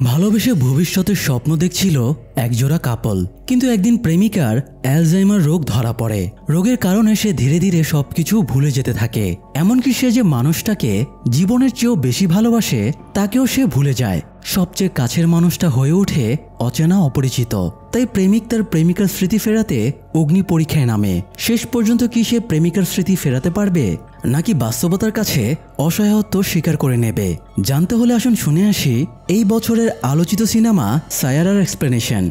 ভালোবেসে ভবিষ্যতের স্বপ্ন দেখছিল একজোড়া কাপল, কিন্তু একদিন প্রেমিকার অ্যালজাইমার রোগ ধরা পড়ে। রোগের কারণে সে ধীরে ধীরে সবকিছু ভুলে যেতে থাকে। এমনকি সে যে মানুষটাকে জীবনের চেয়েও বেশি ভালোবাসে তাকেও সে ভুলে যায়। সবচেয়ে কাছের মানুষটা হয়ে ওঠে অচেনা, অপরিচিত। তাই প্রেমিক তার প্রেমিকার স্মৃতি ফেরাতে অগ্নি পরীক্ষায় নামে। শেষ পর্যন্ত কি সে প্রেমিকার স্মৃতি ফেরাতে পারবে, নাকি বাস্তবতার কাছে অসহায়ত্ব স্বীকার করে নেবে? জানতে হলে আসুন শুনে আসি এই বছরের আলোচিত সিনেমা সায়ারার এক্সপ্লেনেশন।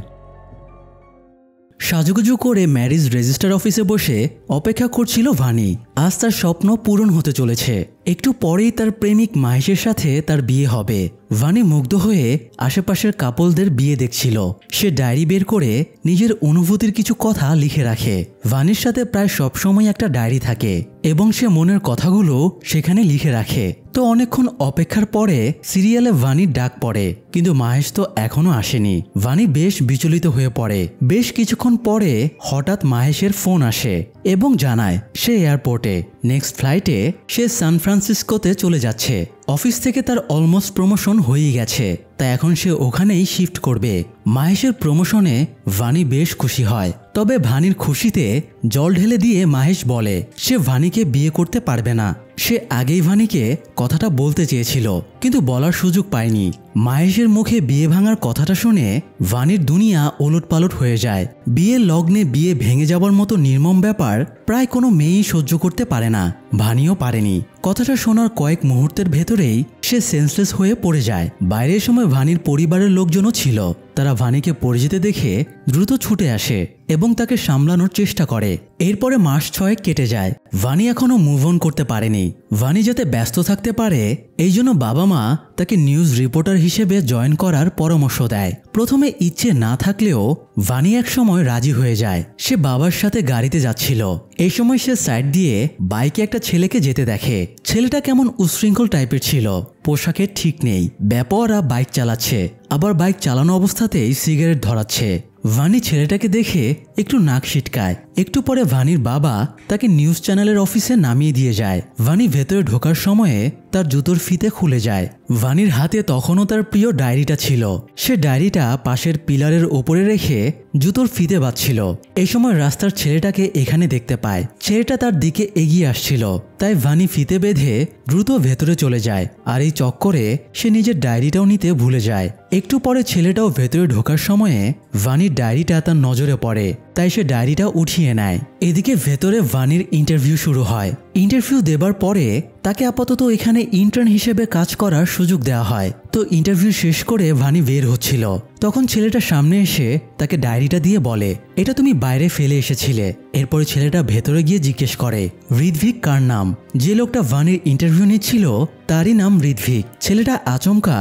সাজুগুজু করে ম্যারেজ রেজিস্টার অফিসে বসে অপেক্ষা করছিল ভানি। আজ তার স্বপ্ন পূরণ হতে চলেছে। একটু পরেই তার প্রেমিক মাহেশের সাথে তার বিয়ে হবে। ভানি মুগ্ধ হয়ে আশেপাশের কাপলদের বিয়ে দেখছিল। সে ডায়েরি বের করে নিজের অনুভূতির কিছু কথা লিখে রাখে। ভানির সাথে প্রায় সবসময় একটা ডায়েরি থাকে এবং সে মনের কথাগুলো সেখানে লিখে রাখে। তো অনেকক্ষণ অপেক্ষার পরে সিরিয়ালে ভানির ডাক পড়ে, কিন্তু মাহেশ তো এখনো আসেনি। ভানি বেশ বিচলিত হয়ে পড়ে। বেশ কিছুক্ষণ পরে হঠাৎ মাহেশের ফোন আসে এবং জানায় সে এয়ারপোর্টে। নেক্সট ফ্লাইটে সে সান ফ্রান্সিসকোতে চলে যাচ্ছে। অফিস থেকে তার অলমোস্ট প্রমোশন হয়েই গেছে, তাই এখন সে ওখানেই শিফট করবে। মাহেশের প্রমোশনে ভানি বেশ খুশি হয়। তবে ভানির খুশিতে জল ঢেলে দিয়ে মাহেশ বলে সে ভানিকে বিয়ে করতে পারবে না। সে আগেই ভানিকে কথাটা বলতে চেয়েছিল, কিন্তু বলার সুযোগ পায়নি। মাহেশের মুখে বিয়ে ভাঙার কথাটা শুনে ভানির দুনিয়া ওলটপালট হয়ে যায়। বিয়ের লগ্নে বিয়ে ভেঙে যাবার মতো নির্মম ব্যাপার প্রায় কোনো মেয়েই সহ্য করতে পারে না। ভানিও পারেনি। কথাটা শোনার কয়েক মুহূর্তের ভেতরেই সে সেন্সলেস হয়ে পড়ে যায়। বাইরের সময় ভানির পরিবারের লোকজনও ছিল। তারা ভানিকে পড়ে যেতে দেখে দ্রুত ছুটে আসে এবং তাকে সামলানোর চেষ্টা করে। এরপরে মাস 6 কেটে যায়। ভানি এখনো মুভ অন করতে পারেনি। ভানি যাতে ব্যস্ত থাকতে পারে এই জন্য বাবা মা তাকে নিউজ রিপোর্টার হিসেবে জয়েন করার পরামর্শ দেয়। প্রথমে ইচ্ছে না থাকলেও ভানি এক সময় রাজি হয়ে যায়। সে বাবার সাথে গাড়িতে যাচ্ছিল। এই সময় সে সাইড দিয়ে বাইকে একটা ছেলেকে যেতে দেখে। ছেলেটা কেমন উচ্ছৃঙ্খল টাইপের ছিল, পোশাকের ঠিক নেই, বেপরোয়া বাইক চালাচ্ছে, আবার বাইক চালানো অবস্থাতেই সিগারেট ধরাচ্ছে। ভানি ছেলেটাকে দেখে একটু নাক সিটকায়। একটু পরে ভানির বাবা তাকে নিউজ চ্যানেলের অফিসে নামিয়ে দিয়ে যায়। ভানি ভেতরে ঢোকার সময়ে তার জুতোর ফিতে খুলে যায়। ভানির হাতে তখনও তার প্রিয় ডায়েরিটা ছিল। সে ডায়েরিটা পাশের পিলারের ওপরে রেখে জুতোর ফিতে বাঁধছিল। এই সময় রাস্তার ছেলেটাকে এখানে দেখতে পায়। ছেলেটা তার দিকে এগিয়ে আসছিল, তাই ভানি ফিতে বেঁধে দ্রুত ভেতরে চলে যায়। আর এই চক্করে সে নিজের ডায়েরিটাও নিতে ভুলে যায়। একটু পরে ছেলেটাও ভেতরে ঢোকার সময়ে ভানির ডায়েরিটা তার নজরে পড়ে, তাই সে ডায়েরিটা উঠিয়ে নেয়। এদিকে ভেতরে ভানির ইন্টারভিউ শুরু হয়। ইন্টারভিউ দেবার পরে তাকে আপাতত এখানে ইন্টার্ন হিসেবে কাজ করার সুযোগ দেওয়া হয়। তো ইন্টারভিউ শেষ করে ভানি বের হচ্ছিল, তখন ছেলেটা সামনে এসে তাকে ডায়েরিটা দিয়ে বলে এটা তুমি বাইরে ফেলে এসেছিলে। এরপরে ছেলেটা ভেতরে গিয়ে জিজ্ঞেস করে ঋত্বিক কার নাম। যে লোকটা ভানির ইন্টারভিউ নিচ্ছিল তারই নাম ঋত্বিক। ছেলেটা আচমকা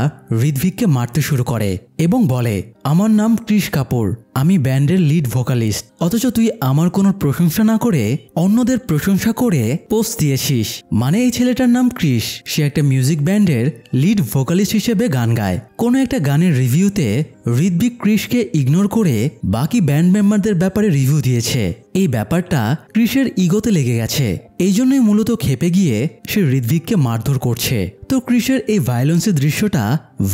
ঋত্বিককে মারতে শুরু করে এবং বলে আমার নাম কৃষ কাপুর, আমি ব্যান্ডের লিড ভোকালিস্ট, অথচ তুই আমার কোনো প্রশংসা না করে অন্যদের প্রশংসা করে পোস্ট দিয়েছিস। মানে এই ছেলেটার নাম কৃষ, সে একটা মিউজিক ব্যান্ডের লিড ভোকালিস্ট হিসেবে গান গায়। কোনো একটা গানের রিভিউতে ঋত্বিক কৃষকে ইগনোর করে বাকি ব্যান্ড মেম্বারদের ব্যাপারে রিভিউ দিয়েছে। এই ব্যাপারটা কৃষের ইগোতে লেগে গেছে। এই জন্যই মূলত ক্ষেপে গিয়ে সে ঋত্বিককে মারধর করছে। তো কৃষের এই ভায়োলেন্সের দৃশ্যটা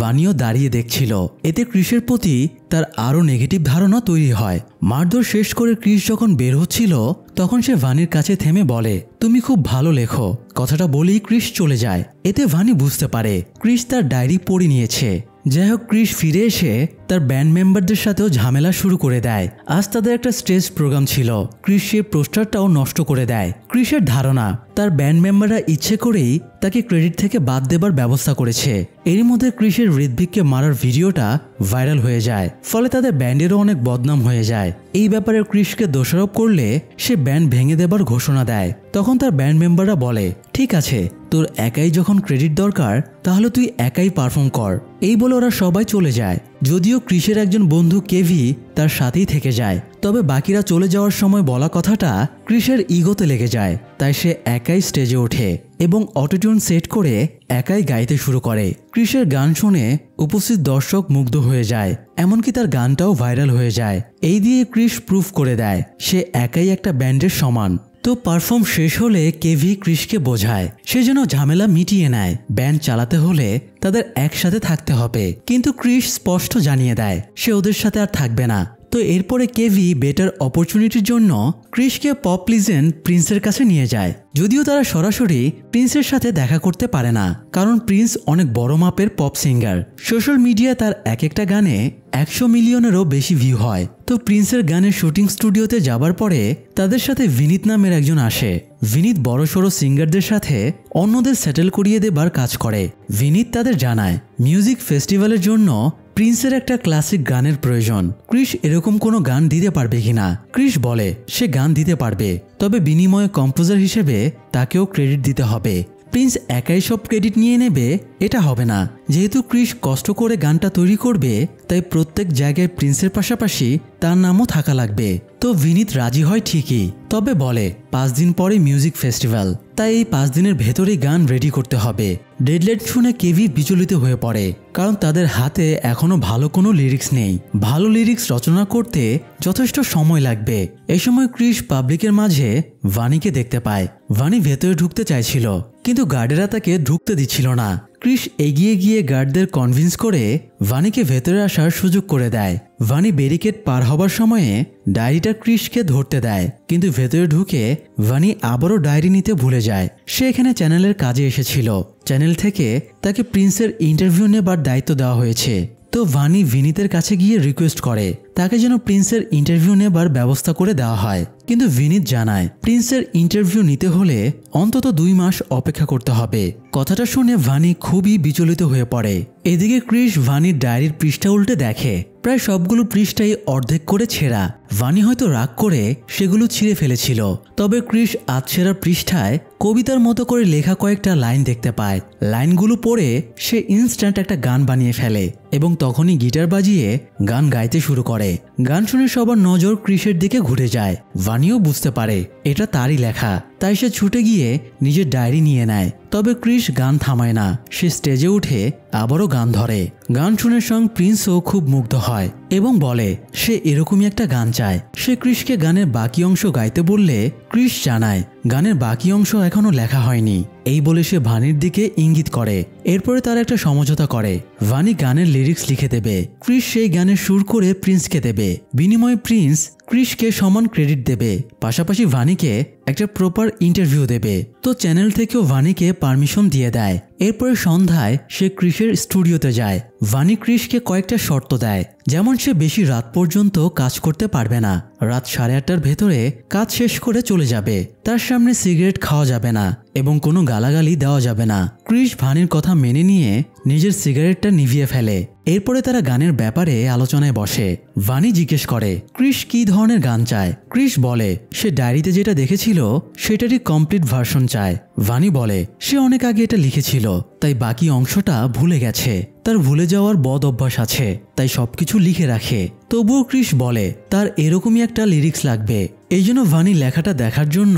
ভানিও দাঁড়িয়ে দেখছিল। এতে কৃষের প্রতি তার আরও নেগেটিভ ধারণা তৈরি হয়। মারধর শেষ করে কৃষ যখন বের হচ্ছিল তখন সে ভানির কাছে থেমে বলে তুমি খুব ভালো লেখো। কথাটা বলেই কৃষ চলে যায়। এতে ভানি বুঝতে পারে কৃষ তার ডায়েরি পড়ে নিয়েছে। যাই হোক, কৃষ ফিরে এসে তার ব্যান্ড মেম্বারদের সাথেও ঝামেলা শুরু করে দেয়। আজ তাদের একটা স্টেজ প্রোগ্রাম ছিল। কৃষ সেই পোস্টারটাও নষ্ট করে দেয়। কৃষের ধারণা তার ব্যান্ড মেম্বাররা ইচ্ছে করেই তাকে ক্রেডিট থেকে বাদ দেবার ব্যবস্থা করেছে। এরই মধ্যে কৃষের ঋত্বিককে মারার ভিডিওটা ভাইরাল হয়ে যায়, ফলে তাদের ব্যান্ডেরও অনেক বদনাম হয়ে যায়। এই ব্যাপারে কৃষকে দোষারোপ করলে সে ব্যান্ড ভেঙে দেবার ঘোষণা দেয়। তখন তার ব্যান্ড মেম্বাররা বলে ঠিক আছে, তোর একাই যখন ক্রেডিট দরকার তাহলে তুই একাই পারফর্ম কর। এই বলে ওরা সবাই চলে যায়। যদিও কৃষের একজন বন্ধু কেভি তার সাথেই থেকে যায়, তবে বাকিরা চলে যাওয়ার সময় বলা কথাটা কৃষের ইগোতে লেগে যায়। তাই সে একাই স্টেজে ওঠে এবং অটোটিউন সেট করে একাই গাইতে শুরু করে। কৃষের গান শুনে উপস্থিত দর্শক মুগ্ধ হয়ে যায়, এমনকি তার গানটাও ভাইরাল হয়ে যায়। এই দিয়ে কৃষ প্রুফ করে দেয় সে একাই একটা ব্যান্ডের সমান। তো পারফর্ম শেষ হলে কেভি ক্রিসকে বোঝায় সে যেন ঝামেলা মিটিয়ে নেয়, ব্যান্ড চালাতে হলে তাদের একসাথে থাকতে হবে। কিন্তু ক্রিস স্পষ্ট জানিয়ে দেয় সে ওদের সাথে আর থাকবে না। তো এরপরে কেভি বেটার অপরচুনিটির জন্য ক্রিসকে পপ লিজেন্ড প্রিন্সের কাছে নিয়ে যায়। যদিও তারা সরাসরি প্রিন্সের সাথে দেখা করতে পারে না, কারণ প্রিন্স অনেক বড় মাপের পপ সিঙ্গার। সোশ্যাল মিডিয়ায় তার এক একটা গানে 100 মিলিয়নেরও বেশি ভিউ হয়। তো প্রিন্সের গানের শুটিং স্টুডিওতে যাবার পরে তাদের সাথে ভিনিত নামের একজন আসে। ভিনিত বড়সড় সিঙ্গারদের সাথে অন্যদের সেটেল করিয়ে দেবার কাজ করে। ভিনিত তাদের জানায় মিউজিক ফেস্টিভ্যালের জন্য প্রিন্সের একটা ক্লাসিক গানের প্রয়োজন। ক্রিস এরকম কোনো গান দিতে পারবে কিনা। ক্রিস বলে সে গান দিতে পারবে, তবে বিনিময়ে কম্পোজার হিসেবে তাকেও ক্রেডিট দিতে হবে। প্রিন্স একাই সব ক্রেডিট নিয়ে নেবে এটা হবে না। যেহেতু ক্রিস কষ্ট করে গানটা তৈরি করবে, তাই প্রত্যেক জায়গায় প্রিন্সের পাশাপাশি তার নামও থাকা লাগবে। তো ভিনিত রাজি হয় ঠিকই, তবে বলে 5 দিন পরে মিউজিক ফেস্টিভ্যাল, তাই এই 5 দিনের ভেতরেই গান রেডি করতে হবে। ডেডলাইন শুনে কেভি বিচলিত হয়ে পড়ে, কারণ তাদের হাতে এখনো ভালো কোনো লিরিক্স নেই। ভালো লিরিক্স রচনা করতে যথেষ্ট সময় লাগবে। এই সময় ক্রিস পাবলিকের মাঝে ভানিকে দেখতে পায়। ভানি ভেতরে ঢুকতে চাইছিল, কিন্তু গার্ডেরা তাকে ঢুকতে দিচ্ছিল না। ক্রিস এগিয়ে গিয়ে গার্ডদের কনভিন্স করে ভানিকে ভেতরে আসার সুযোগ করে দেয়। ভানি ব্যারিকেড পার হবার সময়ে ডায়েরিটা ক্রিসকে ধরতে দেয়, কিন্তু ভেতরে ঢুকে ভানি আবারও ডায়েরি নিতে ভুলে যায়। সে এখানে চ্যানেলের কাজে এসেছিল। চ্যানেল থেকে তাকে প্রিন্সের ইন্টারভিউ নেবার দায়িত্ব দেওয়া হয়েছে। তো ভানি ভিনিতের কাছে গিয়ে রিকোয়েস্ট করে তাকে যেন প্রিন্সের ইন্টারভিউ নেবার ব্যবস্থা করে দেওয়া হয়। কিন্তু ভিনিত জানায় প্রিন্সের ইন্টারভিউ নিতে হলে অন্তত 2 মাস অপেক্ষা করতে হবে। কথাটা শুনে ভানি খুবই বিচলিত হয়ে পড়ে। এদিকে ক্রিস ভানির ডায়েরির পৃষ্ঠা উল্টে দেখে প্রায় সবগুলো পৃষ্ঠাই অর্ধেক করে ছেঁড়া। ভানি হয়তো রাগ করে সেগুলো ছিঁড়ে ফেলেছিল। তবে ক্রিস আধছেঁড়া পৃষ্ঠায় কবিতার মতো করে লেখা কয়েকটা লাইন দেখতে পায়। লাইনগুলো পড়ে সে ইনস্ট্যান্ট একটা গান বানিয়ে ফেলে এবং তখনই গিটার বাজিয়ে গান গাইতে শুরু করে। গান শুনে সবার নজর ক্রিসের দিকে ঘুরে যায়। ভানিও বুঝতে পারে এটা তারই লেখা, তাই সে ছুটে গিয়ে নিজের ডায়েরি নিয়ে নেয়। তবে ক্রিস গান থামায় না, সে স্টেজে উঠে আবারও গান ধরে। গান শুনে সং প্রিন্সও খুব মুগ্ধ হয় এবং বলে সে এরকমই একটা গান চায়। সে ক্রিসকে গানের বাকি অংশ গাইতে বললে ক্রিস জানায় গানের বাকি অংশ এখনো লেখা হয়নি। এই বলে সে ভানির দিকে ইঙ্গিত করে। এরপরে তারা একটা সমঝোতা করে ভানি গানের লিরিক্স লিখে দেবে, ক্রিস সেই গানের সুর করে প্রিন্সকে দেবে। বিনিময়ে প্রিন্স ক্রিসকে সমান ক্রেডিট দেবে, পাশাপাশি ভানিকে একটা প্রপার ইন্টারভিউ দেবে। তো চ্যানেল থেকেও ভানিকে পারমিশন দিয়ে দেয়। এরপরে সন্ধ্যায় সে ক্রিসের স্টুডিওতে যায়। ভানি ক্রিসকে কয়েকটা শর্ত দেয়, যেমন সে বেশি রাত পর্যন্ত কাজ করতে পারবে না, রাত 8:30টার ভেতরে কাজ শেষ করে চলে যাবে, তার সামনে সিগারেট খাওয়া যাবে না এবং কোনো গালাগালি দেওয়া যাবে না। ক্রিস ভানির কথা মেনে নিয়ে নিজের সিগারেটটা নিভিয়ে ফেলে। এরপরে তারা গানের ব্যাপারে আলোচনায় বসে। ভানি জিজ্ঞেস করে ক্রিস কি ধরনের গান চায়। ক্রিস বলে সে ডায়েরিতে যেটা দেখেছিল সেটারই কমপ্লিট ভার্সন চায়। ভানি বলে সে অনেক আগে এটা লিখেছিল, তাই বাকি অংশটা ভুলে গেছে। তার ভুলে যাওয়ার বদ অভ্যাস আছে, তাই সবকিছু লিখে রাখে। তবুও ক্রিস বলে তার এরকমই একটা লিরিক্স লাগবে। এই জন্য ভানি লেখাটা দেখার জন্য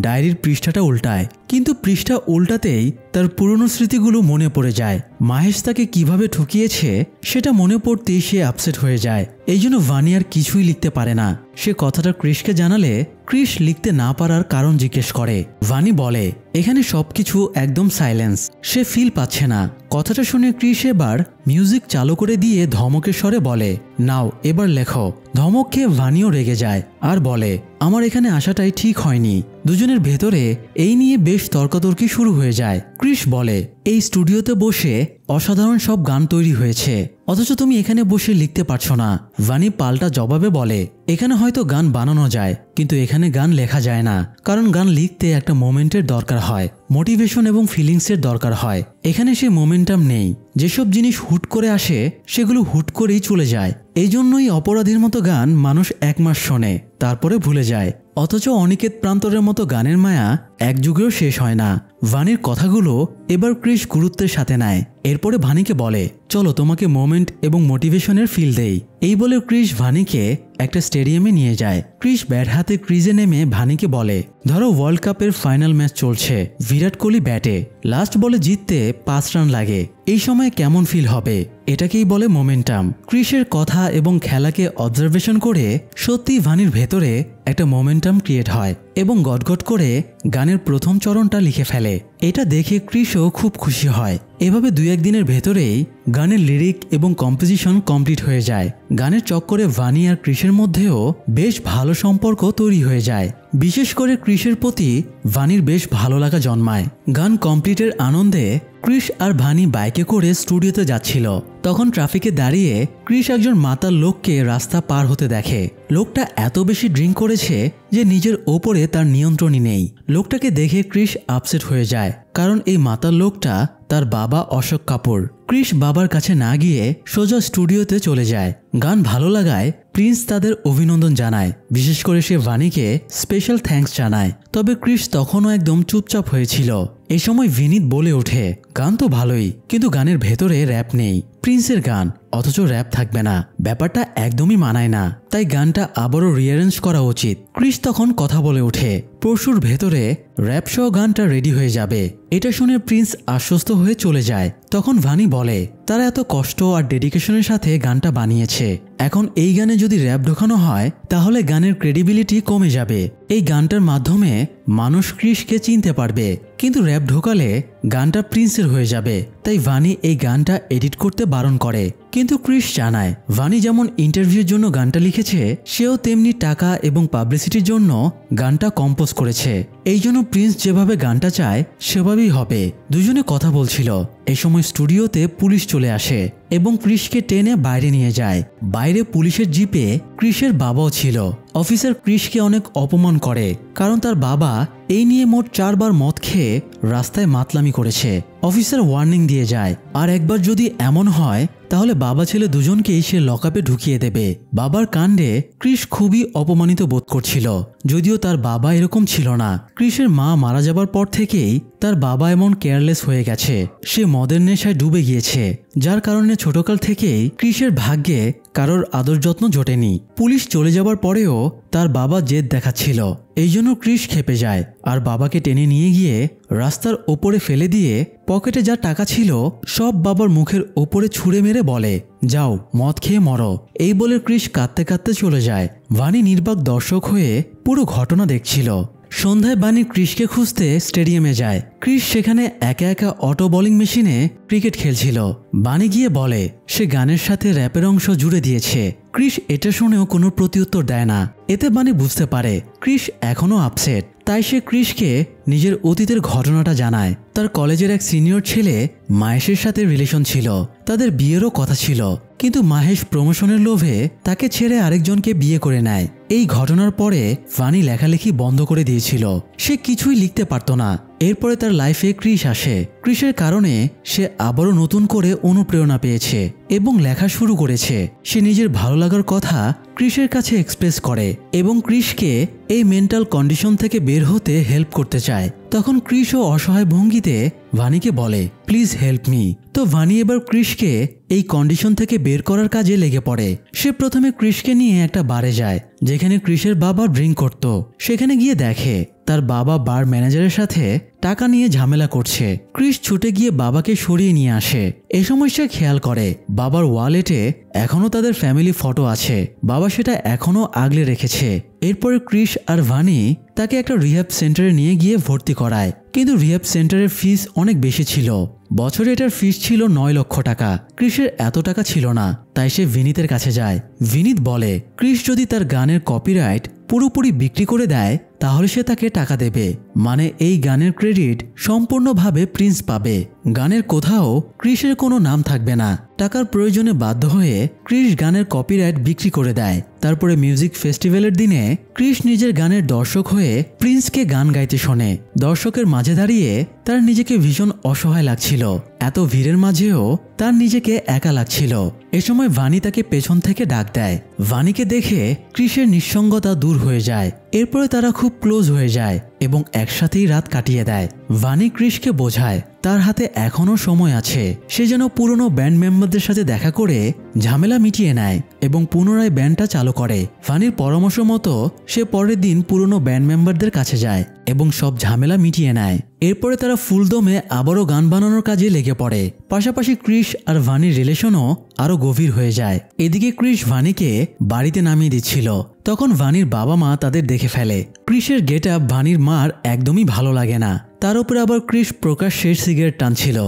ডায়েরির পৃষ্ঠাটা উল্টায়, কিন্তু পৃষ্ঠা উল্টাতেই তার পুরনো স্মৃতিগুলো মনে পড়ে যায়। মাহেশ তাকে কিভাবে ঠকিয়েছে সেটা মনে পড়তেই সে আপসেট হয়ে যায়। এই জন্য ভানি আর কিছুই লিখতে পারে না। সে কথাটা ক্রিসকে জানালে ক্রিস লিখতে না পারার কারণ জিজ্ঞেস করে। ভানি বলে এখানে সবকিছু একদম সাইলেন্স, সে ফিল পাচ্ছে না। কথাটা শুনে ক্রিস এবার মিউজিক চালু করে দিয়ে ধমকের স্বরে বলে নাও এবার লেখো। ধমক খেয়ে ভানিও রেগে যায় আর বলে আমার এখানে আসাটাই ঠিক হয়নি। দুজনের ভেতরে এই নিয়ে বেশ তর্কাতর্কি শুরু হয়ে যায়। ক্রিস বলে এই স্টুডিওতে বসে অসাধারণ সব গান তৈরি হয়েছে, অথচ তুমি এখানে বসে লিখতে পারছো না। ভানি পাল্টা জবাবে বলে এখানে হয়তো গান বানানো যায়, কিন্তু এখানে গান লেখা যায় না, কারণ গান লিখতে একটা মোমেন্টের দরকার হয়, মোটিভেশন এবং ফিলিংসের দরকার হয়। এখানে সে মোমেন্টাম নেই। যেসব জিনিস হুট করে আসে সেগুলো হুট করেই চলে যায়। এই জন্যই অপরাধীর মতো গান মানুষ 1 মাস শোনে, তারপরে ভুলে যায়। অথচ অনিকেত প্রান্তরের মতো গানের মায়া এক যুগেও শেষ হয় না। ভানির কথাগুলো এবার ক্রিস গুরুত্বের সাথে নেয়। এরপরে ভানিকে বলে, চলো তোমাকে মোমেন্ট এবং মোটিভেশনের ফিল দেই। এই বলে ক্রিস ভানিকে একটা স্টেডিয়ামে নিয়ে যায়। ক্রিস ব্যাট হাতে ক্রিজে নেমে ভানিকে বলে, ধরো ওয়ার্ল্ড কাপের ফাইনাল ম্যাচ চলছে, বিরাট কোহলি ব্যাটে, লাস্ট বলে জিততে 5 রান লাগে, এই সময় কেমন ফিল হবে? এটাকেই বলে মোমেন্টাম। ক্রিসের কথা এবং খেলাকে অবজারভেশন করে সত্যি ভানির ভেতরে একটা মোমেন্টাম ক্রিয়েট হয় এবং গটগট করে গানের প্রথম চরণটা লিখে ফেলে। এটা দেখে ক্রিসও খুব খুশি হয়। এভাবে 2-1 দিনের ভেতরেই গানের লিরিক এবং কম্পোজিশন কমপ্লিট হয়ে যায়। গানের চক্করে ভানি আর ক্রিসের মধ্যেও বেশ ভালো সম্পর্ক তৈরি হয়ে যায়। বিশেষ করে ক্রিসের প্রতি ভানির বেশ ভালো লাগা জন্মায়। গান কমপ্লিটের আনন্দে ক্রিস আর ভানি বাইকে করে স্টুডিওতে যাচ্ছিল। তখন ট্রাফিকে দাঁড়িয়ে ক্রিস একজন মাতাল লোককে রাস্তা পার হতে দেখে। লোকটা এত বেশি ড্রিঙ্ক করেছে যে নিজের ওপরে তার নিয়ন্ত্রণই নেই। লোকটাকে দেখে ক্রিস আপসেট হয়ে যায়, কারণ এই মাতাল লোকটা তার বাবা অশোক কাপুর। ক্রিস বাবার কাছে না গিয়ে সোজা স্টুডিওতে চলে যায়। গান ভালো লাগায় প্রিন্স তাদের অভিনন্দন জানায়, বিশেষ করে সে ভানিকে স্পেশাল থ্যাঙ্কস জানায়। তবে ক্রিস তখনও একদম চুপচাপ হয়েছিল। এই সময় ভিনিত বলে ওঠে, গান তো ভালোই, কিন্তু গানের ভেতরে র্যাপ নেই। প্রিন্সের গান অথচ র্যাপ থাকবে না, ব্যাপারটা একদমই মানায় না, তাই গানটা আবারও রিঅ্যারেঞ্জ করা উচিত। ক্রিস তখন কথা বলে ওঠে, পরশুর ভেতরে র্যাপ সহ গানটা রেডি হয়ে যাবে। এটা শুনে প্রিন্স আশ্বস্ত হয়ে চলে যায়। তখন ভানি বলে, তারা এত কষ্ট আর ডেডিকেশনের সাথে গানটা বানিয়েছে, এখন এই গানে যদি র্যাপ ঢোকানো হয় তাহলে গানের ক্রেডিবিলিটি কমে যাবে। এই গানটার মাধ্যমে মানুষ ক্রিসকে চিনতে পারবে, কিন্তু র্যাপ ঢোকালে গানটা প্রিন্সের হয়ে যাবে। তাই ভানি এই গানটা এডিট করতে বারণ করে। কিন্তু ক্রিস জানায় ভানি যেমন ইন্টারভিউর জন্য গানটা লিখেছে, সেও তেমনি টাকা এবং পাবলিসিটির জন্য গানটা কম্পোজ করেছে। এই জন্য প্রিন্স যেভাবে গানটা চায় সেভাবেই হবে। দুজনে কথা বলছিল। এই সময় স্টুডিওতে পুলিশ চলে আসে এবং ক্রিসকে টেনে বাইরে নিয়ে যায়। বাইরে পুলিশের জিপে ক্রিসের বাবাও ছিল। অফিসার ক্রিসকে অনেক অপমান করে, কারণ তার বাবা এই নিয়ে মোট 4 বার মদ খেয়ে রাস্তায় মাতলামি করেছে। অফিসার ওয়ার্নিং দিয়ে যায়, আর একবার যদি এমন হয় তাহলে বাবা ছেলে দুজনকেই সে লকআপে ঢুকিয়ে দেবে। বাবার কাণ্ডে ক্রিস খুবই অপমানিত বোধ করছিল, যদিও তার বাবা এরকম ছিল না। ক্রিসের মা মারা যাবার পর থেকেই তার বাবা এমন কেয়ারলেস হয়ে গেছে, সে মদের নেশায় ডুবে গিয়েছে, যার কারণে ছোটকাল থেকেই ক্রিসের ভাগ্যে কারোর আদর যত্ন জোটেনি। পুলিশ চলে যাবার পরেও তার বাবা জেদ দেখাচ্ছিল, এই জন্য ক্রিস খেপে যায় আর বাবাকে টেনে নিয়ে গিয়ে রাস্তার ওপরে ফেলে দিয়ে পকেটে যা টাকা ছিল সব বাবার মুখের ওপরে ছুঁড়ে মেরে বলে, যাও মদ খেয়ে মরো। এই বলে ক্রিস কাঁদতে কাঁদতে চলে যায়। ভানি নির্বাক দর্শক হয়ে পুরো ঘটনা দেখছিল। সন্ধ্যায় বানি ক্রিসকে খুঁজতে স্টেডিয়ামে যায়। ক্রিস সেখানে একা একা অটো বোলিং মেশিনে ক্রিকেট খেলছিল। বানি গিয়ে বলে সে গানের সাথে র্যাপের অংশ জুড়ে দিয়েছে। ক্রিস এটা শুনেও কোনো প্রত্যুত্তর দেয় না। এতে বানি বুঝতে পারে ক্রিস এখনো আপসেট, তাই সে ক্রিসকে নিজের অতীতের ঘটনাটা জানায়। তার কলেজের এক সিনিয়র ছেলে মাহেশের সাথে রিলেশন ছিল, তাদের বিয়েরও কথা ছিল, কিন্তু মাহেশ প্রমোশনের লোভে তাকে ছেড়ে আরেকজনকে বিয়ে করে নেয়। এই ঘটনার পরে ফানি লেখালেখি বন্ধ করে দিয়েছিল, সে কিছুই লিখতে পারত না। এরপরে তার লাইফে ক্রিস আসে। ক্রিসের কারণে সে আবারও নতুন করে অনুপ্রেরণা পেয়েছে এবং লেখা শুরু করেছে। সে নিজের ভালো লাগার কথা ক্রিসের কাছে এক্সপ্রেস করে এবং ক্রিসকে এই মেন্টাল কন্ডিশন থেকে বের হতে হেল্প করতে চায়। তখন ক্রিসও অসহায় ভঙ্গিতে ভানিকে বলে, প্লিজ হেল্প মি। তো ভানি এবার ক্রিসকে এই কন্ডিশন থেকে বের করার কাজে লেগে পড়ে। সে প্রথমে ক্রিসকে নিয়ে একটা বারে যায় যেখানে ক্রিসের বাবা ড্রিঙ্ক করত। সেখানে গিয়ে দেখে তার বাবা বার ম্যানেজারের সাথে টাকা নিয়ে ঝামেলা করছে। ক্রিস ছুটে গিয়ে বাবাকে সরিয়ে নিয়ে আসে। এ সময় সে খেয়াল করে বাবার ওয়ালেটে এখনো তাদের ফ্যামিলি ফটো আছে, বাবা সেটা এখনো আগলে রেখেছে। এরপরে ক্রিস আর ভানি তাকে একটা রিহ্যাব সেন্টারে নিয়ে গিয়ে ভর্তি করায়, কিন্তু রিহ্যাব সেন্টারের ফিস অনেক বেশি ছিল। বছরে এটার ফিস ছিল 9 লক্ষ টাকা। ক্রিসের এত টাকা ছিল না, তাই সে ভিনিতের কাছে যায়। ভিনিত বলে ক্রিস যদি তার গানের কপিরাইট পুরোপুরি বিক্রি করে দেয় তাহলে সে তাকে টাকা দেবে, মানে এই গানের ক্রেডিট সম্পূর্ণভাবে প্রিন্স পাবে। গানের কোথাও ক্রিসের কোনো নাম থাকবে না। টাকার প্রয়োজনে বাধ্য হয়ে ক্রিস গানের কপিরাইট বিক্রি করে দেয়। তারপরে মিউজিক ফেস্টিভ্যালের দিনে ক্রিস নিজের গানের দর্শক হয়ে প্রিন্সকে গান গাইতে শোনে। দর্শকের মাঝে দাঁড়িয়ে তার নিজেকে ভীষণ অসহায় লাগছিল। এত ভিড়ের মাঝেও তার নিজেকে একা লাগছিল। এ সময় ভানি তাকে পেছন থেকে ডাক দেয়। ভানিকে দেখে ক্রিসের নিঃসঙ্গতা দূর হয়ে যায়। এরপরে তারা খুব ক্লোজ হয়ে যায় এবং একসাথেই রাত কাটিয়ে দেয়। ভানি ক্রিশকে বোঝায় তার হাতে এখনো সময় আছে। সে যেন পুরনো ব্যান্ড মেম্বারদের সাথে দেখা করে ঝামেলা মিটিয়ে নেয় এবং পুনরায় ব্যান্ডটা চালু করে। ভানির পরামর্শ মতো সে পরের দিন পুরনো ব্যান্ড মেম্বারদের কাছে যায় এবং সব ঝামেলা মিটিয়ে নেয়। এরপরে তারা ফুলদমে আবারও গান বানানোর কাজে লেগে পড়ে। পাশাপাশি ক্রিশ আর ভানির রিলেশনও আরো গভীর হয়ে যায়। এদিকে ক্রিশ ভানিকে বাড়িতে নামিয়ে দিচ্ছিল, তখন ভানির বাবা মা তাদের দেখে ফেলে। ক্রিশের গেট আপ ভানির মার একদমই ভালো লাগে না। তার উপরে আবার ক্রিশ প্রকাশ্যে সিগারেট টানছিল।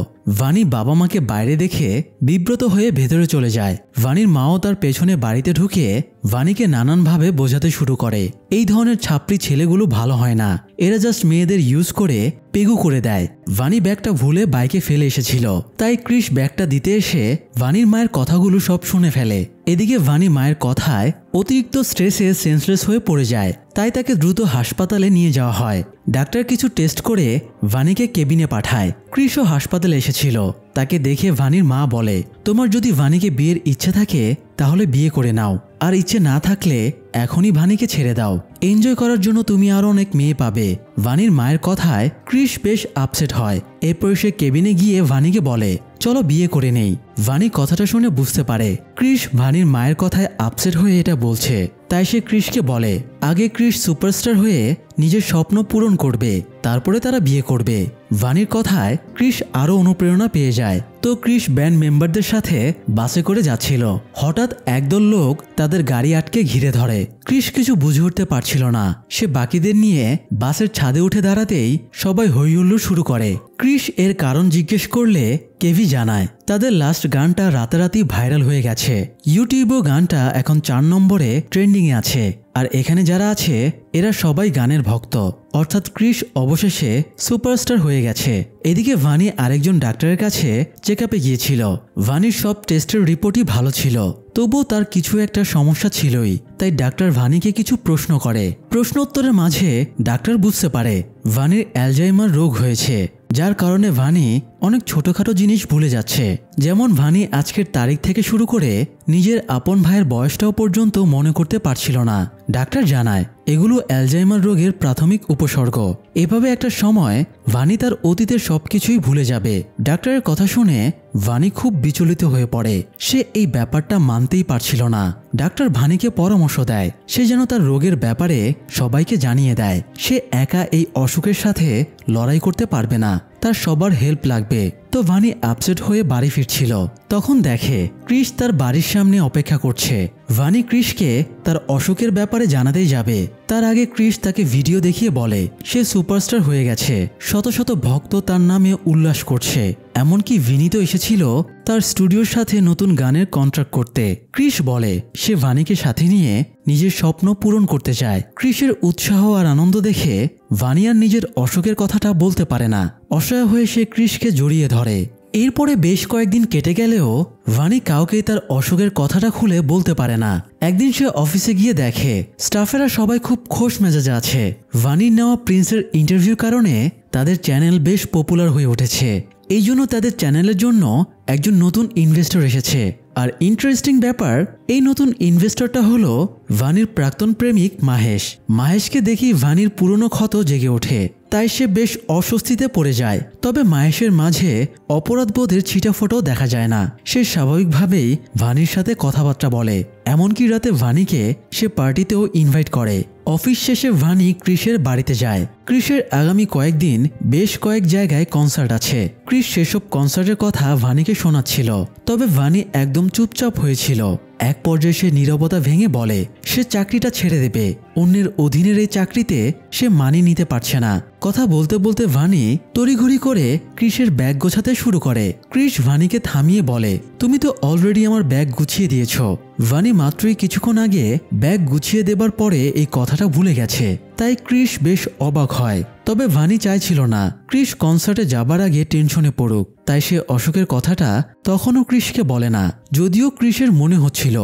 ভানি বাবা মাকে বাইরে দেখে বিব্রত হয়ে ভেতরে চলে যায়। ভানির মাও তার পেছনে বাড়িতে ঢুকে ভানিকে নানানভাবে বোঝাতে শুরু করে এই ধরনের ছাপড়ি ছেলেগুলো ভালো হয় না, এরা জাস্ট মেয়েদের ইউজ করে পেগু করে দেয়। ভানি ব্যাগটা ভুলে বাইকে ফেলে এসেছিল, তাই ক্রিশ ব্যাগটা দিতে এসে ভানির মায়ের কথাগুলো সব শুনে ফেলে। এদিকে ভানি মায়ের কথায় অতিরিক্ত স্ট্রেসে সেন্সলেস হয়ে পড়ে যায়, তাই তাকে দ্রুত হাসপাতালে নিয়ে যাওয়া হয়। ডাক্তার কিছু টেস্ট করে ভানিকে কেবিনে পাঠায়। ক্রিশও হাসপাতালে এসেছিল। তাকে দেখে ভানির মা বলে, তোমার যদি ভানিকে বিয়ের ইচ্ছে থাকে তাহলে বিয়ে করে নাও, আর ইচ্ছে না থাকলে এখনই ভানিকে ছেড়ে দাও। এনজয় করার জন্য তুমি আরো অনেক মেয়ে পাবে। ভানির মায়ের কথায় ক্রিশ বেশ আপসেট হয়। এরপর সে কেবিনে গিয়ে ভানিকে বলে, চলো বিয়ে করে নেই। ভানি কথাটা শুনে বুঝতে পারে ক্রিশ ভানির মায়ের কথায় আপসেট হয়ে এটা বলছে, তাই সে ক্রিশকে বলে আগে ক্রিশ সুপারস্টার হয়ে নিজের স্বপ্ন পূরণ করবে, তারপরে তারা বিয়ে করবে। ভানির কথায় ক্রিশ আরো অনুপ্রেরণা পেয়ে যায়। তো ক্রিশ ব্যান্ড মেম্বারদের সাথে বাসে করে যাচ্ছিল। হঠাৎ একদল লোক তাদের গাড়ি আটকে ঘিরে ধরে। ক্রিশ কিছু বুঝে উঠতে পারছিল না। সে বাকিদের নিয়ে বাসের ছাদে উঠে দাঁড়াতেই সবাই হইহুল্লোড় শুরু করে। ক্রিশ এর কারণ জিজ্ঞেস করলে কেভি জানায় তাদের লাস্ট গানটা রাতারাতি ভাইরাল হয়ে গেছে। ইউটিউবেও গানটা এখন 4 নম্বরে ট্রেন্ডিংয়ে আছে। আর এখানে যারা আছে এরা সবাই গানের ভক্ত, অর্থাৎ ক্রিশ অবশেষে সুপারস্টার হয়ে গেছে। এদিকে ভানি আরেকজন ডাক্তারের কাছে চেক আপে গিয়েছিল। ভানির সব টেস্টের রিপোর্টই ভালো ছিল, তবুও তার কিছু একটা সমস্যা ছিলই। তাই ডাক্তার ভানিকে কিছু প্রশ্ন করে। প্রশ্ন উত্তরের মাঝে ডাক্তার বুঝতে পারে ভানির অ্যালজাইমার রোগ হয়েছে, যার কারণে ভানি অনেক ছোটখাটো জিনিস ভুলে যাচ্ছে। যেমন ভানি আজকের তারিখ থেকে শুরু করে নিজের আপন ভাইয়ের বয়সটাও পর্যন্ত মনে করতে পারছিল না। ডাক্তার জানায় এগুলো অ্যালজাইমার রোগের প্রাথমিক উপসর্গ। এভাবে একটা সময় ভানি তার অতীতের সবকিছুই ভুলে যাবে। ডাক্তারের কথা শুনে ভানি খুব বিচলিত হয়ে পড়ে। সে এই ব্যাপারটা মানতেই পারছিল না। ডাক্তার ভানিকে পরামর্শ দেয় সে যেন তার রোগের ব্যাপারে সবাইকে জানিয়ে দেয়। সে একা এই অসুখের সাথে লড়াই করতে পারবে না, তার সবার হেল্প লাগবে। তো ভানি আপসেট হয়ে বাড়ি ফিরছিল, তখন দেখে ক্রিশ তার বাড়ির সামনে অপেক্ষা করছে। ভানি ক্রিশকে তার অসুখের ব্যাপারে জানাতেই যাবে, তার আগে ক্রিশ তাকে ভিডিও দেখিয়ে বলে সে সুপারস্টার হয়ে গেছে। শত শত ভক্ত তার নামে উল্লাস করছে, এমনকি ভিনিত এসেছিল তার স্টুডিওর সাথে নতুন গানের কন্ট্রাক্ট করতে। ক্রিশ বলে সে ভানিকে সাথে নিয়ে নিজের স্বপ্ন পূরণ করতে চায়। ক্রিশের উৎসাহ আর আনন্দ দেখে ভানি আর নিজের অসুখের কথাটা বলতে পারে না। অসহায় হয়ে সে ক্রিশকে জড়িয়ে ধরে। এরপরে বেশ কয়েকদিন কেটে গেলেও ভানি কাউকে তার অসুখের কথাটা খুলে বলতে পারে না। একদিন সে অফিসে গিয়ে দেখে স্টাফেরা সবাই খুব খোশ মেজাজে আছে। ভানির নেওয়া প্রিন্সের ইন্টারভিউর কারণে তাদের চ্যানেল বেশ পপুলার হয়ে উঠেছে। এই জন্য তাদের চ্যানেলের জন্য একজন নতুন ইনভেস্টর এসেছে। আর ইন্টারেস্টিং ব্যাপার, এই নতুন ইনভেস্টরটা হলো ভানির প্রাক্তন প্রেমিক মাহেশ। মাহেশকে দেখি ভানির পুরনো ক্ষত জেগে ওঠে, তাই সে বেশ অস্বস্তিতে পড়ে যায়। তবে মাহেশের মাঝে অপরাধবোধের ছিটাফোঁটাও দেখা যায় না। সে স্বাভাবিকভাবেই ভানির সাথে কথাবার্তা বলে, এমনকি রাতে ভানিকে সে পার্টিতেও ইনভাইট করে। অফিস শেষে ভানি ক্রিশের বাড়িতে যায়। ক্রিশের আগামী কয়েকদিন বেশ কয়েক জায়গায় কনসার্ট আছে। ক্রিশ সেসব কনসার্টের কথা ভানিকে শোনাচ্ছিল, তবে ভানি একদম চুপচাপ হয়েছিল। এক পর্যায়ে সে নীরবতা ভেঙে বলে সে চাকরিটা ছেড়ে দেবে। অন্যের অধীনের এই চাকরিতে সে মানিয়ে নিতে পারছে না। কথা বলতে বলতে ভানি তড়িঘড়ি করে ক্রিশের ব্যাগ গোছাতে শুরু করে। ক্রিশ ভানিকে থামিয়ে বলে তুমি তো অলরেডি আমার ব্যাগ গুছিয়ে দিয়েছ। ভানি মাত্রই কিছুক্ষণ আগে ব্যাগ গুছিয়ে দেবার পরে এই কথাটা ভুলে গেছে, তাই ক্রিশ বেশ অবাক হয়। তবে ভানি চাইছিল না ক্রিশ কনসার্টে যাবার আগে টেনশনে পড়ুক, তাই সে অশোকের কথাটা তখনও ক্রিশকে বলে না। যদিও ক্রিশের মনে হচ্ছিল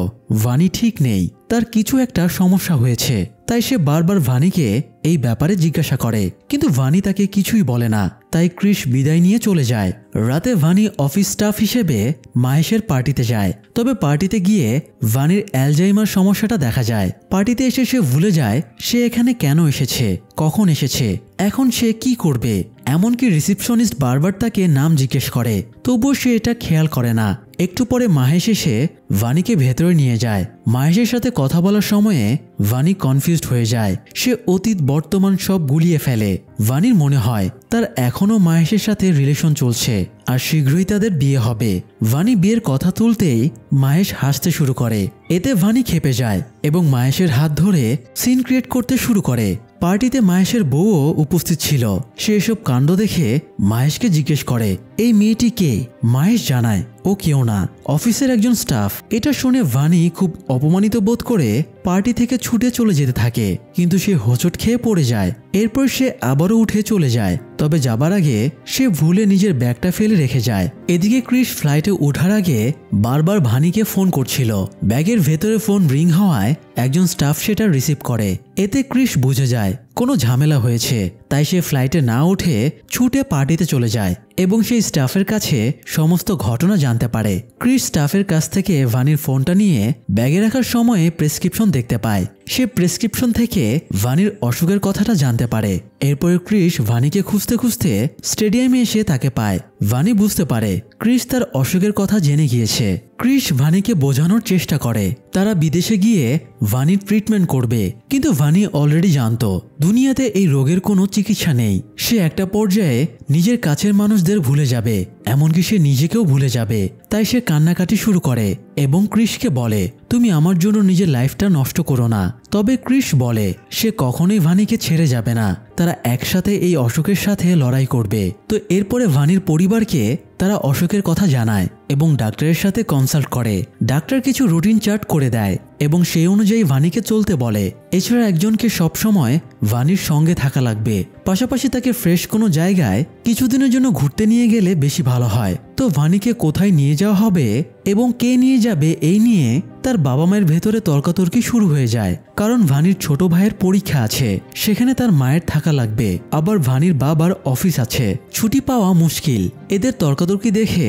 ভানি ঠিক নেই, তার কিছু একটা সমস্যা হয়েছে, তাই সে বারবার ভানিকে এই ব্যাপারে জিজ্ঞাসা করে, কিন্তু ভানি তাকে কিছুই বলে না। তাই ক্রিশ বিদায় নিয়ে চলে যায়। রাতে ভানি অফিস স্টাফ হিসেবে মাহেশের পার্টিতে যায়। তবে পার্টিতে গিয়ে ভানির অ্যালজাইমার সমস্যাটা দেখা যায়। পার্টিতে এসে সে ভুলে যায় সে এখানে কেন এসেছে, কখন এসেছে, এখন সে কি করবে। এমনকি রিসেপশনিস্ট বারবার তাকে নাম জিজ্ঞেস করে, তবুও সে এটা খেয়াল করে না। একটু পরে মাহেশ এসে ভানিকে ভেতরে নিয়ে যায়। মাহেশের সাথে কথা বলার সময়ে ভানি কনফিউজড হয়ে যায়। সে অতীত বর্তমান সব গুলিয়ে ফেলে। ভানির মনে হয় তার এখনো মাহেশের সাথে রিলেশন চলছে আর শীঘ্রই তাদের বিয়ে হবে। ভানি বিয়ের কথা তুলতেই মাহেশ হাসতে শুরু করে। এতে ভানি ক্ষেপে যায় এবং মাহেশের হাত ধরে সিন ক্রিয়েট করতে শুরু করে। পার্টিতে মাহেশের বউও উপস্থিত ছিল। সে এসব কাণ্ড দেখে মাহেশকে জিজ্ঞেস করে, এই মেয়েটি কে? মাহেশ জানায় ও কেউ না, অফিসের একজন স্টাফ। এটা শুনে ভানি খুব অপমানিত বোধ করে পার্টি থেকে ছুটে চলে যেতে থাকে, কিন্তু সে হোঁচট খেয়ে পড়ে যায়। এরপর সে আবারও উঠে চলে যায়, তবে যাবার আগে সে ভুলে নিজের ব্যাগটা ফেলে রেখে যায়। এদিকে ক্রিস ফ্লাইটে ওঠার আগে বারবার ভানিকে ফোন করছিল। ব্যাগের ভেতরে ফোন রিং হওয়ায় একজন স্টাফ সেটা রিসিভ করে। এতে ক্রিস বুঝে যায় কোনো ঝামেলা হয়েছে, তাই সে ফ্লাইটে না উঠে ছুটে পার্টিতে চলে যায় এবং সেই স্টাফের কাছে সমস্ত ঘটনা জানতে পারে। ক্রিস স্টাফের কাছ থেকে ভানির ফোনটা নিয়ে ব্যাগে রাখার সময়ে প্রেসক্রিপশন দেখতে পায়। সে প্রেসক্রিপশন থেকে ভানির অসুখের কথাটা জানতে পারে। এরপর ক্রিস ভানিকে খুঁজতে খুঁজতে স্টেডিয়ামে এসে তাকে পায়। ভানি বুঝতে পারে ক্রিস তার অসুখের কথা জেনে গিয়েছে। ক্রিস ভানিকে বোঝানোর চেষ্টা করে তারা বিদেশে গিয়ে ভানির ট্রিটমেন্ট করবে, কিন্তু ভানি অলরেডি জানতো দুনিয়াতে এই রোগের কোনো চিকিৎসা নেই। সে একটা পর্যায়ে নিজের কাছের মানুষদের ভুলে যাবে, এমনকি সে নিজেকেও ভুলে যাবে। তাই সে কান্নাকাটি শুরু করে এবং ক্রিসকে বলে, তুমি আমার জন্য নিজের লাইফটা নষ্ট করো না। তবে ক্রিস বলে সে কখনোই ভানিকে ছেড়ে যাবে না, তারা একসাথে এই অসুখের সাথে লড়াই করবে। তো এরপরে ভানির পরিবারকে তারা অসুখের কথা জানায় এবং ডাক্তারের সাথে কনসাল্ট করে। ডাক্তার কিছু রুটিন চার্ট করে দেয় এবং সেই অনুযায়ী ভানিকে চলতে বলে। এছাড়া একজনকে সবসময় ভানির সঙ্গে থাকা লাগবে, পাশাপাশি তাকে ফ্রেশ কোনো জায়গায় কিছুদিনের জন্য ঘুরতে নিয়ে গেলে বেশি ভালো হয়। তো ভানিকে কোথায় নিয়ে যাওয়া হবে এবং কে নিয়ে যাবে এই নিয়ে তার বাবা মায়ের ভেতরে তর্কাতর্কি শুরু হয়ে যায়, কারণ ভানির ছোট ভাইয়ের পরীক্ষা আছে, সেখানে তার মায়ের থাকা লাগবে। আবার ভানির বাবার অফিস আছে, ছুটি পাওয়া মুশকিল। এদের তর্কাতর্কি দেখে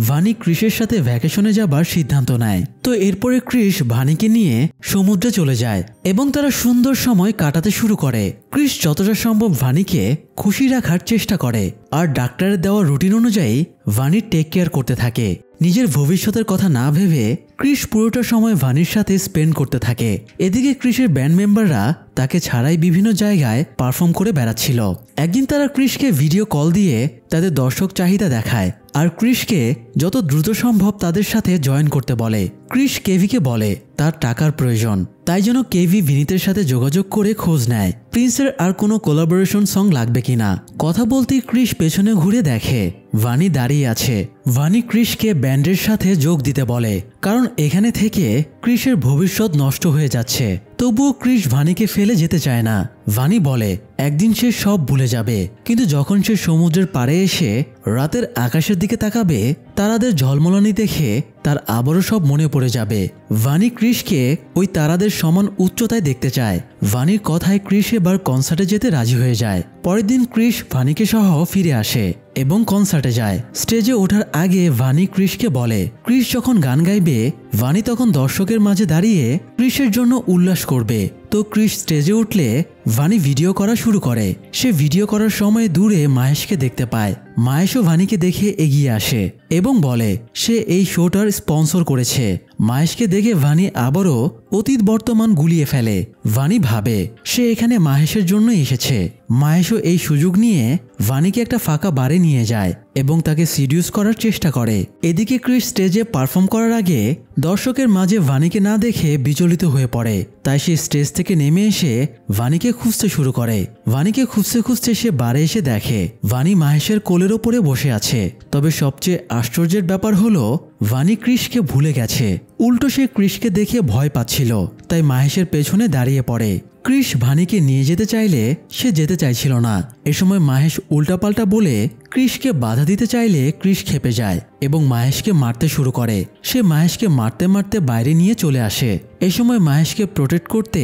ভানি ক্রিসের সাথে ভ্যাকেশনে যাবার সিদ্ধান্ত নেয়। তো এরপরে ক্রিস ভানিকে নিয়ে সমুদ্রে চলে যায় এবং তারা সুন্দর সময় কাটাতে শুরু করে। ক্রিস যতটা সম্ভব ভানিকে খুশি রাখার চেষ্টা করে আর ডাক্তারের দেওয়া রুটিন অনুযায়ী ভানির টেক কেয়ার করতে থাকে। নিজের ভবিষ্যতের কথা না ভেবে ক্রিস পুরোটা সময় ভানির সাথে স্পেন্ড করতে থাকে। এদিকে ক্রিসের ব্যান্ড মেম্বাররা তাকে ছাড়াই বিভিন্ন জায়গায় পারফর্ম করে বেড়াচ্ছিল। একদিন তারা ক্রিসকে ভিডিও কল দিয়ে তাদের দর্শক চাহিদা দেখায় আর ক্রিসকে যত দ্রুত সম্ভব তাদের সাথে জয়েন করতে বলে। ক্রিস কেভিকে বলে তার টাকার প্রয়োজন, তাই জন্য কেভি ভিনিতের সাথে যোগাযোগ করে খোঁজ নেয় প্রিন্সের আর কোনো কোলাবোরেশন সং লাগবে কিনা। কথা বলতেই ক্রিস পেছনে ঘুরে দেখে ভানি দাঁড়িয়ে আছে। ভানি ক্রিসকে ব্যান্ডের সাথে যোগ দিতে বলে, কারণ এখানে থেকে ক্রিসের ভবিষ্যৎ নষ্ট হয়ে যাচ্ছে। তবুও ক্রিস ভানিকে ফেলে যেতে চায় না। ভানি বলে একদিন সে সব ভুলে যাবে, কিন্তু যখন সে সমুদ্রের পাড়ে এসে রাতের আকাশের দিকে তাকাবে, তারাদের ঝলমলানি দেখে তার আবারও সব মনে পড়ে যাবে। ভানি ক্রিসকে ওই তারাদের সমান উচ্চতায় দেখতে চায়। ভানির কথায় ক্রিস এবার কনসার্টে যেতে রাজি হয়ে যায়। পরের দিন ক্রিস ভানিকে সহ ফিরে আসে এবং কনসার্টে যায়। স্টেজে ওঠার আগে ভানি ক্রিসকে বলে ক্রিস যখন গান গাইবে ভানি তখন দর্শকের মাঝে দাঁড়িয়ে ক্রিসের জন্য উল্লাস করবে। তো ক্রিস স্টেজে উঠলে ভানি ভিডিও করা শুরু করে। সে ভিডিও করার সময় দূরে মাহেশকে দেখতে পায়। মাহেশও ভানিকে দেখে এগিয়ে আসে এবং বলে সে এই শোটার স্পন্সর করেছে। মাহেশকে দেখে ভানি আবারও অতীত বর্তমান গুলিয়ে ফেলে। ভানি ভাবে সে এখানে মাহেশের জন্য এসেছে। মাহেশও এই সুযোগ নিয়ে ভানিকে একটা ফাঁকা বারে নিয়ে যায় এবং তাকে সিডিউস করার চেষ্টা করে। এদিকে ক্রিস স্টেজে পারফর্ম করার আগে দর্শকের মাঝে ভানিকে না দেখে বিচলিত হয়ে পড়ে। তাই সে স্টেজ থেকে নেমে এসে ভানিকে খুঁজতে শুরু করে। ভানিকে খুঁজতে খুঁজতে সে বারে এসে দেখে ভানি মাহেশের কোলের ওপরে বসে আছে। তবে সবচেয়ে আশ্চর্যের ব্যাপার হলো ভানি ক্রিসকে ভুলে গেছে। উল্টো সে ক্রিসকে দেখে ভয় পাচ্ছিল, তাই মাহেশের পেছনে দাঁড়িয়ে পড়ে। ক্রিস ভানিকে নিয়ে যেতে চাইলে সে যেতে চাইছিল না। এ সময় মাহেশ উল্টাপাল্টা বলে ক্রিসকে বাধা দিতে চাইলে ক্রিস ক্ষেপে যায় এবং মাহেশকে মারতে শুরু করে। সে মাহেশকে মারতে মারতে বাইরে নিয়ে চলে আসে। এ সময় মাহেশকে প্রোটেক্ট করতে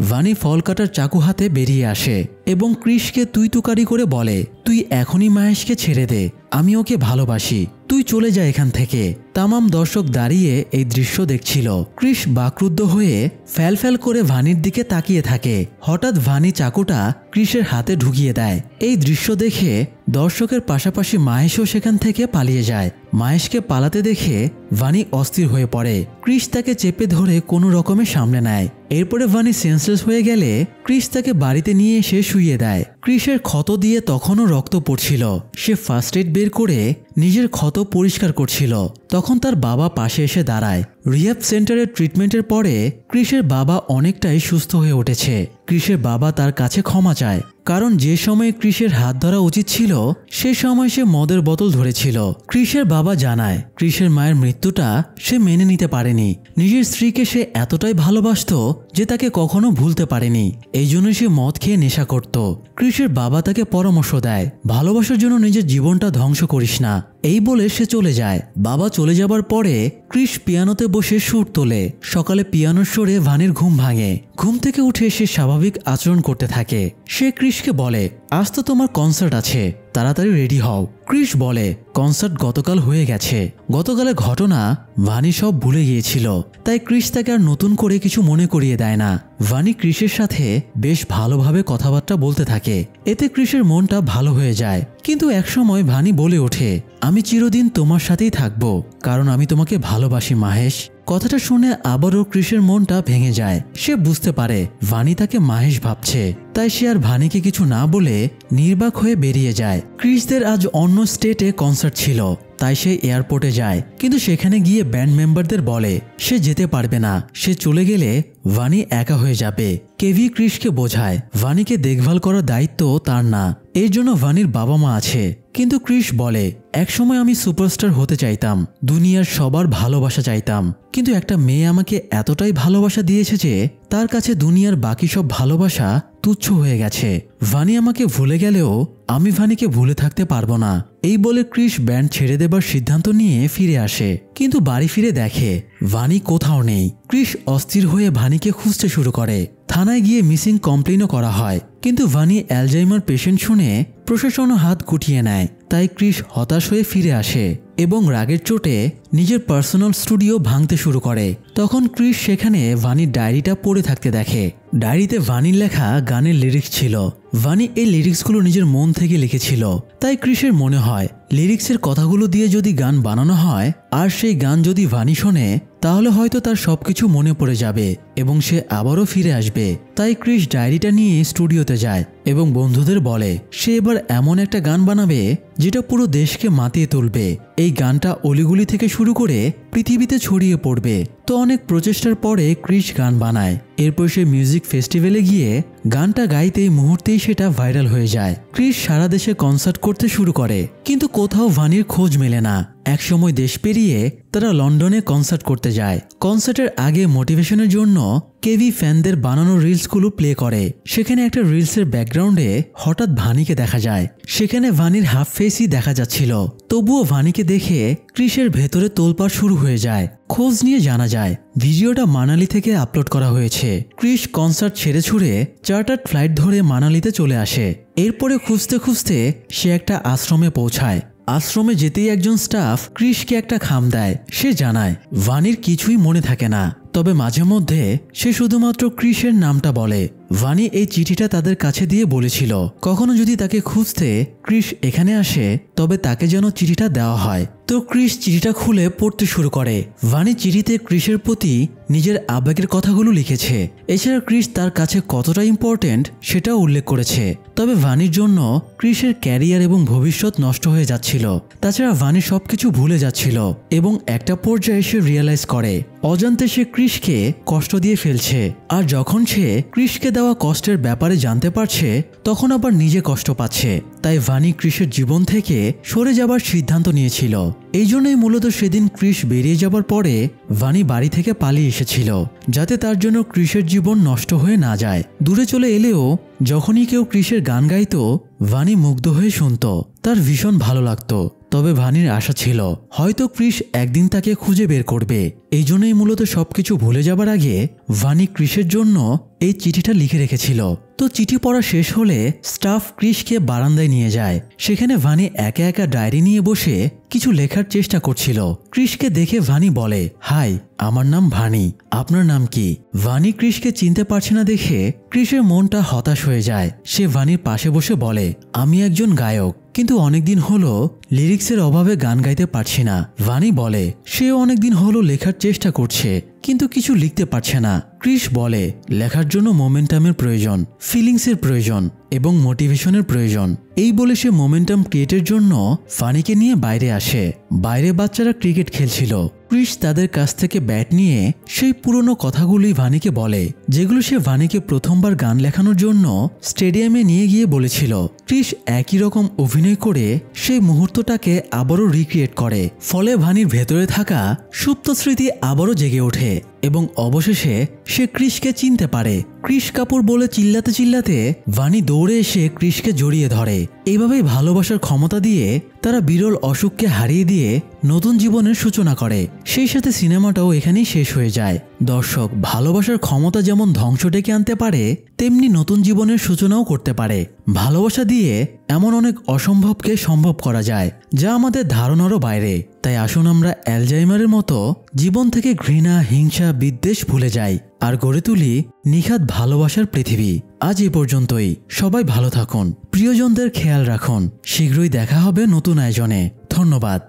ভানি ফল কাটার চাকু হাতে বেরিয়ে আসে এবং ক্রিসকে তুই তুকারি করে বলে তুই এখনই মাহেশকে ছেড়ে দে, আমি ওকে ভালোবাসি, তুই চলে যা এখান থেকে। তামাম দর্শক দাঁড়িয়ে এই দৃশ্য দেখছিল। ক্রিস বাকরুদ্ধ হয়ে ফ্যাল ফ্যাল করে ভানির দিকে তাকিয়ে থাকে। হঠাৎ ভানি চাকুটা ক্রিসের হাতে ঢুকিয়ে দেয়। এই দৃশ্য দেখে দর্শকের পাশাপাশি মাহেশও সেখান থেকে পালিয়ে যায়। মাহেশকে পালাতে দেখে ভানি অস্থির হয়ে পড়ে। ক্রিস তাকে চেপে ধরে কোনো রকমে সামনে নেয়। এরপরে ভানি সেন্সলেস হয়ে গেলে ক্রিস তাকে বাড়িতে নিয়ে এসে শুইয়ে দেয়। ক্রিসের ক্ষত দিয়ে তখনও রক্ত পড়ছিল। সে ফার্স্ট এড বের করে নিজের ক্ষত পরিষ্কার করছিল। তখন তার বাবা পাশে এসে দাঁড়ায়। রিহ্যাব সেন্টারের ট্রিটমেন্টের পরে ক্রিসের বাবা অনেকটাই সুস্থ হয়ে উঠেছে। ক্রিসের বাবা তার কাছে ক্ষমা চায়, কারণ যে সময় ক্রিসের হাত ধরা উচিত ছিল সে সময় সে মদের বোতল ধরেছিল। ক্রিসের বাবা জানায় ক্রিসের মায়ের মৃত্যুটা সে মেনে নিতে পারেনি। নিজের স্ত্রীকে সে এতটাই ভালোবাসতো যে তাকে কখনো ভুলতে পারেনি। এই জন্য সে মদ খেয়ে নেশা করত। ক্রিসের বাবা তাকে পরামর্শ দেয়, ভালোবাসার জন্য নিজের জীবনটা ধ্বংস করিস না। এই বলে সে চলে যায়। বাবা চলে যাবার পরে ক্রিস পিয়ানোতে বসে সুর তোলে। সকালে পিয়ানোর সুরে ভানির ঘুম ভাঙে। ঘুম থেকে উঠে সে স্বাভাবিক আচরণ করতে থাকে। সে ক্রিসকে বলে, আজ তো তোমার কনসার্ট আছে, তাড়াতাড়ি রেডি হও। ক্রিস বলে, কনসার্ট গতকাল হয়ে গেছে। গতকালের ঘটনা ভানি সব ভুলে গিয়েছিল, তাই ক্রিস তাকে আর নতুন করে কিছু মনে করিয়ে দেয় না। ভানি ক্রিসের সাথে বেশ ভালোভাবে কথাবার্তা বলতে থাকে। এতে ক্রিসের মনটা ভালো হয়ে যায়। কিন্তু একসময় ভানি বলে ওঠে, আমি চিরদিন তোমার সাথেই থাকবো, কারণ আমি তোমাকে ভালোবাসি মাহেশ। কথাটা শুনে আবারও ক্রিসের মনটা ভেঙে যায়। সে বুঝতে পারে ভানি তাকে মাহেশ ভাবছে, তাই সে আর ভানিকে কিছু না বলে নির্বাক হয়ে বেরিয়ে যায়। ক্রিসদের আজ অন্য স্টেটে কনসার্ট ছিল, তাই সে এয়ারপোর্টে যায়। কিন্তু সেখানে গিয়ে ব্যান্ড মেম্বারদের বলে সে যেতে পারবে না। সে চলে গেলে ভানি একা হয়ে যাবে। কেভি ক্রিসকে বোঝায় ভানিকে দেখভাল করার দায়িত্ব তার না, এর জন্য ভানির বাবা মা আছে। কিন্তু ক্রিস বলে, একসময় আমি সুপারস্টার হতে চাইতাম, দুনিয়ার সবার ভালোবাসা চাইতাম, কিন্তু একটা মেয়ে আমাকে এতটাই ভালোবাসা দিয়েছে যে তার কাছে দুনিয়ার বাকি সব ভালোবাসা তুচ্ছ হয়ে গেছে। ভানি আমাকে ভুলে গেলেও আমি ভানিকে ভুলে থাকতে পারবো না। এই বলে ক্রিস ব্যান্ড ছেড়ে দেবার সিদ্ধান্ত নিয়ে ফিরে আসে। কিন্তু বাড়ি ফিরে দেখে ভানি কোথাও নেই। ক্রিস অস্থির হয়ে ভানিকে খুঁজতে শুরু করে। থানায় গিয়ে মিসিং কমপ্লেনও করা হয়, কিন্তু ভানি অ্যালজাইমার পেশেন্ট শুনে প্রশাসনও হাত গুটিয়ে নেয়। তাই ক্রিস হতাশ হয়ে ফিরে আসে এবং রাগের চোটে নিজের পার্সোনাল স্টুডিও ভাঙতে শুরু করে। তখন ক্রিস সেখানে ভানির ডায়েরিটা পড়ে থাকতে দেখে। ডায়েরিতে ভানির লেখা গানের লিরিক্স ছিল। ভানি এই লিরিক্সগুলো নিজের মন থেকে লিখেছিল। তাই ক্রিসের মনে হয় লিরিক্সের কথাগুলো দিয়ে যদি গান বানানো হয় আর সেই গান যদি ভানি শোনে, তাহলে হয়তো তার সবকিছু মনে পড়ে যাবে এবং সে আবারও ফিরে আসবে। তাই ক্রিস ডায়েরিটা নিয়ে স্টুডিওতে যায় এবং বন্ধুদের বলে সে এবার এমন একটা গান বানাবে যেটা পুরো দেশকে মাতিয়ে তুলবে। এই গানটা অলিগুলি থেকে শুরু করে পৃথিবীতে ছড়িয়ে পড়বে। তো অনেক প্রচেষ্টার পরে ক্রিস গান বানায়। এরপর সে মিউজিক ফেস্টিভ্যালে গিয়ে গানটা গাইতেই মুহূর্তেই সেটা ভাইরাল হয়ে যায়। ক্রিস সারা দেশে কনসার্ট করতে শুরু করে, কিন্তু কোথাও ভানির খোঁজ মেলে না। একসময় দেশ পেরিয়ে তারা লন্ডনে কনসার্ট করতে যায়। কনসার্টের আগে মোটিভেশনের জন্য কেভি ফ্যানদের বানানো রিলসগুলো প্লে করে। সেখানে একটা রিলসের ব্যাকগ্রাউন্ডে হঠাৎ ভানিকে দেখা যায়। সেখানে ভানির হাফ ফেসই দেখা যাচ্ছিল। তবুও ভানিকে দেখে ক্রিসের ভেতরে তোলপাড় শুরু হয়ে যায়। খোঁজ নিয়ে জানা যায় ভিডিওটা মানালি থেকে আপলোড করা হয়েছে। ক্রিস কনসার্ট ছেড়ে ছুড়ে চার্টার্ড ফ্লাইট ধরে মানালিতে চলে আসে। এরপরে খুঁজতে খুঁজতে সে একটা আশ্রমে পৌঁছায়। আশ্রমে যেতেই একজন স্টাফ ক্রিসকে একটা খাম দেয়। সে জানায় ভানির কিছুই মনে থাকে না, তবে মাঝে মধ্যে সে শুধুমাত্র ক্রিসের নামটা বলে। ভানি এই চিঠিটা তাদের কাছে দিয়ে বলেছিল কখনো যদি তাকে খুঁজতে ক্রিস এখানে আসে তবে তাকে যেন চিঠিটা দেওয়া হয়। তো ক্রিস চিঠিটা খুলে পড়তে শুরু করে। ভানি চিঠিতে ক্রিসের প্রতি নিজের আবেগের কথাগুলো লিখেছে। এছাড়া ক্রিস তার কাছে কতটা ইম্পর্টেন্ট সেটাও উল্লেখ করেছে। তবে ভানির জন্য ক্রিসের ক্যারিয়ার এবং ভবিষ্যৎ নষ্ট হয়ে যাচ্ছিল। তাছাড়া ভানি সবকিছু ভুলে যাচ্ছিল এবং একটা পর্যায়ে সে রিয়েলাইজ করে অজান্তে সে ক্রিসকে কষ্ট দিয়ে ফেলছে। আর যখন সে ক্রিসকে দেওয়া কষ্টের ব্যাপারে জানতে পারছে তখন আবার নিজে কষ্ট পাচ্ছে। তাই ভানি ক্রিসের জীবন থেকে সরে যাবার সিদ্ধান্ত নিয়েছিল। এই জন্যই মূলত সেদিন ক্রিস বেরিয়ে যাবার পরে ভানি বাড়ি থেকে পালিয়ে এসেছিল, যাতে তার জন্য ক্রিসের জীবন নষ্ট হয়ে না যায়। দূরে চলে এলেও যখনই কেউ ক্রিসের গান গাইতো ভানি মুগ্ধ হয়ে শুনত। তার ভীষণ ভালো লাগতো। তবে ভানির আশা ছিল হয়তো ক্রিস একদিন তাকে খুঁজে বের করবে। এই জন্যই মূলত সবকিছু ভুলে যাবার আগে ভানি ক্রিসের জন্য এই চিঠিটা লিখে রেখেছিল। তো তো চিঠি পড়া শেষ হলে স্টাফ ক্রিসকে বারান্দায় নিয়ে যায়। সেখানে ভানি একা একা ডায়েরি নিয়ে বসে কিছু লেখার চেষ্টা করছিল। ক্রিসকে দেখে ভানি বলে, হাই, আমার নাম ভানি, আপনার নাম কি? ভানি ক্রিসকে চিনতে পারছে না দেখে ক্রিসের মনটা হতাশ হয়ে যায়। সে ভানির পাশে বসে বলে, আমি একজন গায়ক, কিন্তু অনেকদিন হলো লিরিক্সের অভাবে গান গাইতে পারছি না। ভানি বলে সেও অনেকদিন হলো লেখার চেষ্টা করছে, কিন্তু কিছু লিখতে পারছে না। ক্রিস বলে লেখার জন্য মোমেন্টামের প্রয়োজন, ফিলিংসের প্রয়োজন এবং মোটিভেশনের প্রয়োজন। এই বলে সে মোমেন্টাম ক্রিয়েটের জন্য ভানিকে নিয়ে বাইরে আসে। বাইরে বাচ্চারা ক্রিকেট খেলছিল। ক্রিস তাদের কাছ থেকে ব্যাট নিয়ে সেই পুরনো কথাগুলোই ভানিকে বলে, যেগুলো সে ভানিকে প্রথমবার গান লেখানোর জন্য স্টেডিয়ামে নিয়ে গিয়ে বলেছিল। ক্রিস একই রকম অভিনয় করে সেই মুহূর্তটাকে আবারও রিক্রিয়েট করে। ফলে ভানির ভেতরে থাকা সুপ্ত স্মৃতি আবারও জেগে ওঠে এবং অবশেষে সে ক্রিসকে চিনতে পারে। ক্রিস কাপুর বলে চিল্লাতে চিল্লাতে ভানি দৌড়ে এসে ক্রিসকে জড়িয়ে ধরে। এইভাবেই ভালোবাসার ক্ষমতা দিয়ে তারা বিরল অসুখকে হারিয়ে দিয়ে নতুন জীবনের সূচনা করে। সেই সাথে সিনেমাটাও এখানেই শেষ হয়ে যায়। দর্শক, ভালোবাসার ক্ষমতা যেমন ধ্বংস ডেকে আনতে পারে, তেমনি নতুন জীবনের সূচনাও করতে পারে। ভালোবাসা দিয়ে এমন অনেক অসম্ভবকে সম্ভব করা যায়, যা আমাদের ধারণারও বাইরে। তাই আসুন আমরা অ্যালজাইমারের মতো জীবন থেকে ঘৃণা, হিংসা, বিদ্বেষ ভুলে যাই আর গড়ে তুলি নিখাত ভালোবাসার পৃথিবী। আজ এ পর্যন্তই। সবাই ভালো থাকুন, প্রিয়জনদের খেয়াল রাখুন। শীঘ্রই দেখা হবে নতুন আয়োজনে। ধন্যবাদ।